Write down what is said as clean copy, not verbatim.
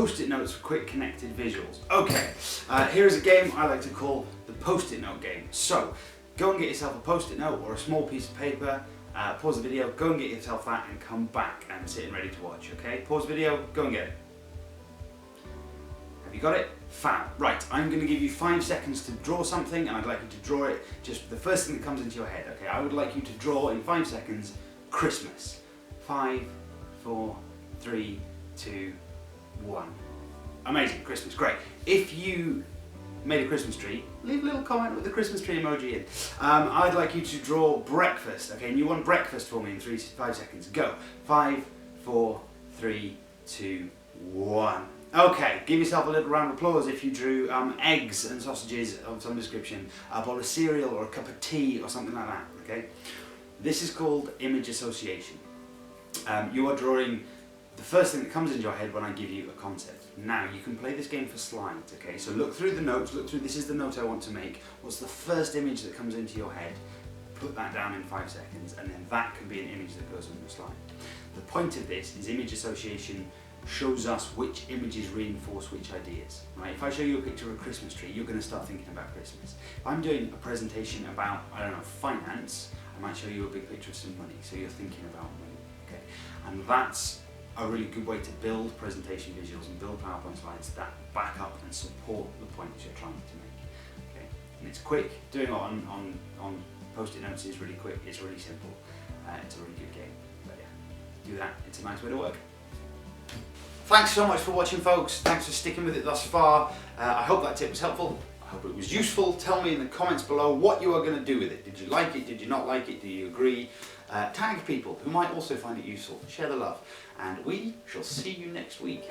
post-it notes for quick connected visuals. Okay, here's a game I like to call the post-it note game. So, go and get yourself a post-it note or a small piece of paper, pause the video, go and get yourself that and come back and sit and ready to watch, okay? Pause the video, go and get it. Have you got it? Fab. Right, I'm going to give you 5 seconds to draw something, and I'd like you to draw it just the first thing that comes into your head, okay? I would like you to draw in 5 seconds Christmas. 5, 4, 3, 2, 1. Amazing, Christmas, great. If you made a Christmas tree, leave a little comment with the Christmas tree emoji in. I'd like you to draw breakfast, okay? And you want breakfast for me in 5 seconds. Go. 5, 4, 3, 2, 1. Okay, give yourself a little round of applause if you drew eggs and sausages of some description, a bowl of cereal or a cup of tea or something like that, okay? This is called image association. You are drawing the first thing that comes into your head when I give you a concept. Now, you can play this game for slides, okay? So look through the notes, this is the note I want to make. What's the first image that comes into your head? Put that down in 5 seconds, and then that can be an image that goes on your slide. The point of this is image association shows us which images reinforce which ideas, right? If I show you a picture of a Christmas tree, you're going to start thinking about Christmas. If I'm doing a presentation about, I don't know, finance, I might show you a big picture of some money, so you're thinking about money, okay? And that's a really good way to build presentation visuals and build PowerPoint slides that back up and support the points you're trying to make, okay? And it's quick. Doing it on post-it notes is really quick, it's really simple, it's a really good game, but yeah, do that, it's a nice way to work. Thanks so much for watching, folks. Thanks for sticking with it thus far. I hope that tip was helpful. I hope it was useful. Tell me in the comments below what you are going to do with it. Did you like it? Did you not like it? Do you agree? Tag people who might also find it useful. Share the love. And we shall see you next week.